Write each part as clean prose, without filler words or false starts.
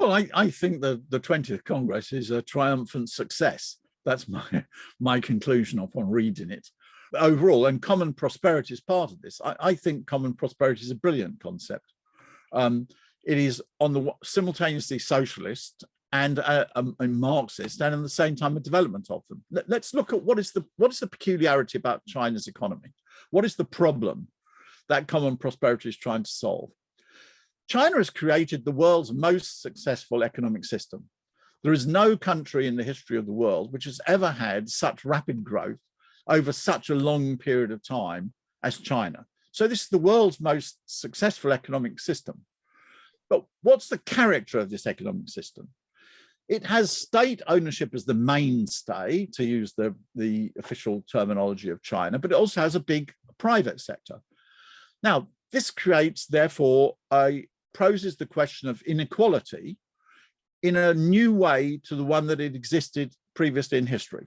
Well, I think the 20th Congress is a triumphant success. That's my conclusion upon reading it. Overall, and common prosperity is part of this. I think common prosperity is a brilliant concept. It is simultaneously socialist and a Marxist, and at the same time a development of them. Let's look at what is the peculiarity about China's economy. What is the problem that common prosperity is trying to solve? China has created the world's most successful economic system. There is no country in the history of the world which has ever had such rapid growth over such a long period of time as China. So this is the world's most successful economic system. But what's the character of this economic system? It has state ownership as the mainstay, to use the official terminology of China, but it also has a big private sector. Now, this creates, therefore, poses the question of inequality in a new way to the one that it existed previously in history.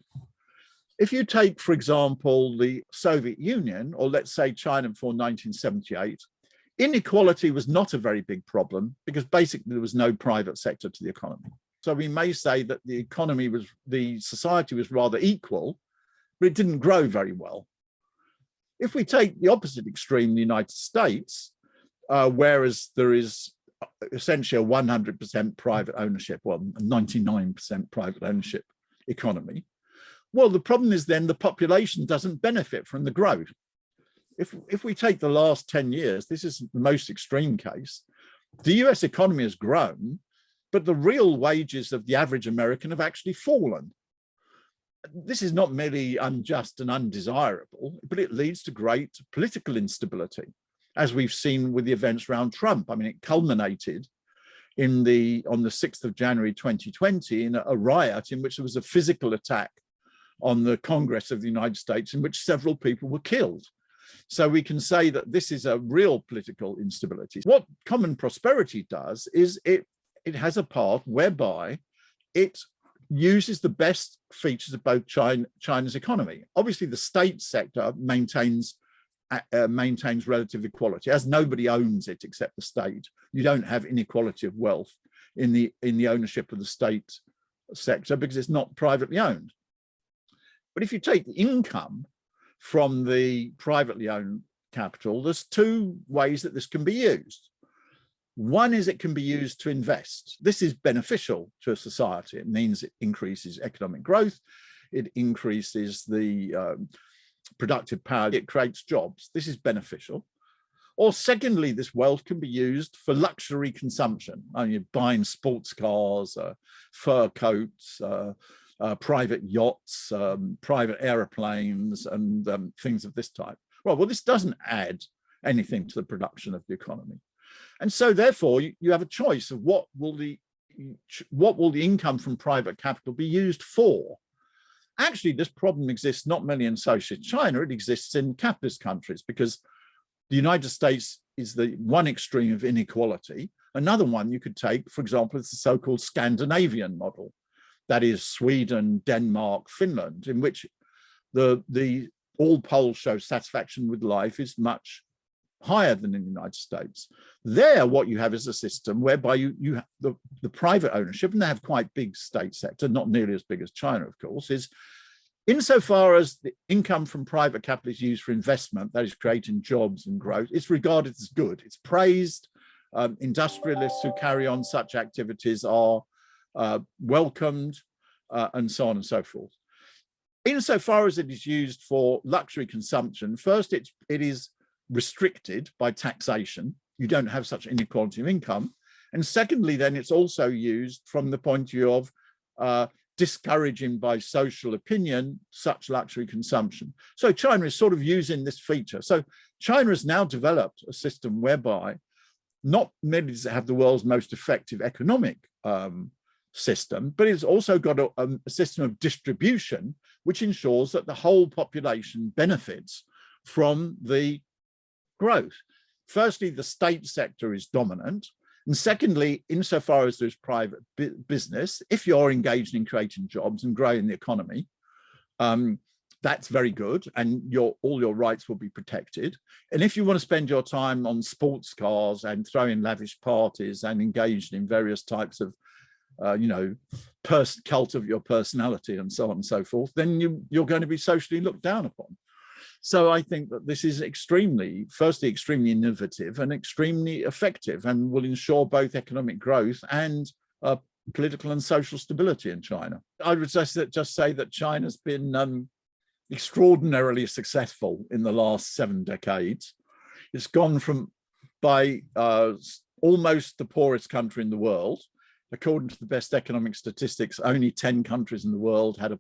If you take, for example, the Soviet Union, or let's say China before 1978, inequality was not a very big problem because basically there was no private sector to the economy. So we may say that the society was rather equal, but it didn't grow very well. If we take the opposite extreme, the United States, whereas there is essentially a 100% private ownership, well, 99% private ownership economy, well, the problem is then the population doesn't benefit from the growth. If we take the last 10 years, this is the most extreme case, the US economy has grown, but the real wages of the average American have actually fallen. This is not merely unjust and undesirable, but it leads to great political instability, as we've seen with the events around Trump. I mean, it culminated on the 6th of January 2020 in a riot in which there was a physical attack on the Congress of the United States in which several people were killed. So we can say that this is a real political instability. What common prosperity does is it has a part whereby it uses the best features of both China's economy. Obviously, the state sector maintains relative equality, as nobody owns it except the state. You don't have inequality of wealth in the ownership of the state sector because it's not privately owned. But if you take the income from the privately owned capital, there's two ways that this can be used. One is it can be used to invest. This is beneficial to a society. It means it increases economic growth. It increases the productive power. It creates jobs. This is beneficial. Or secondly, this wealth can be used for luxury consumption. You're buying sports cars, fur coats, private yachts, private aeroplanes, and things of this type. Well, this doesn't add anything to the production of the economy. And so therefore you have a choice of what will the income from private capital be used for. Actually, this problem exists not merely in socialist China, it exists in capitalist countries, because the United States is the one extreme of inequality. Another one you could take, for example, is the so-called Scandinavian model. That is Sweden, Denmark, Finland, in which all polls show satisfaction with life is much higher than in the United States. There, what you have is a system whereby you have the private ownership, and they have quite big state sector, not nearly as big as China, of course, is insofar as the income from private capital is used for investment, that is creating jobs and growth, it's regarded as good. It's praised. Industrialists who carry on such activities are welcomed, and so on and so forth. Insofar as it is used for luxury consumption, first it is restricted by taxation. You don't have such inequality of income. And secondly, then it's also used from the point of view of discouraging by social opinion such luxury consumption. So China is sort of using this feature. So China has now developed a system whereby not merely does it have the world's most effective economic system, but it's also got a system of distribution which ensures that the whole population benefits from the growth. Firstly, the state sector is dominant. And secondly, insofar as there's private business, if you're engaged in creating jobs and growing the economy, that's very good, and all your rights will be protected. And if you want to spend your time on sports cars and throwing lavish parties and engaged in various types of cult of your personality and so on and so forth, then you're going to be socially looked down upon. So I think that this is extremely innovative and extremely effective, and will ensure both economic growth and political and social stability in China. I would just say that China's been extraordinarily successful in the last 7 decades. It's gone from by almost the poorest country in the world. According to the best economic statistics, only 10 countries in the world had a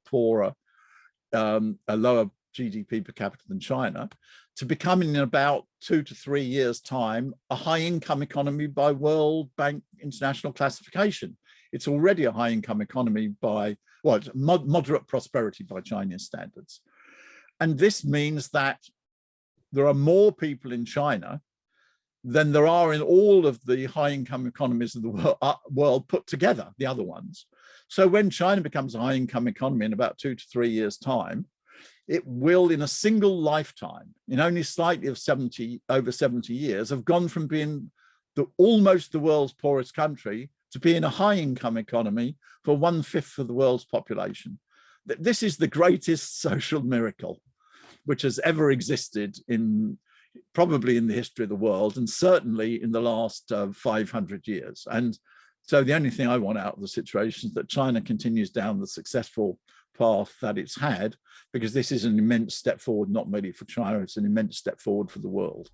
lower GDP per capita than China, to becoming in about 2 to 3 years' time a high-income economy by World Bank International classification. It's already a high-income economy by moderate prosperity by Chinese standards. And this means that there are more people in China than there are in all of the high-income economies of the world put together, the other ones. So when China becomes a high-income economy in about 2 to 3 years' time, it will, in a single lifetime, in only slightly over 70 years, have gone from being almost the world's poorest country to being a high-income economy for 1/5 of the world's population. This is the greatest social miracle which has ever existed probably in the history of the world, and certainly in the last 500 years. And so the only thing I want out of the situation is that China continues down the successful path that it's had, because this is an immense step forward, not merely for China, it's an immense step forward for the world.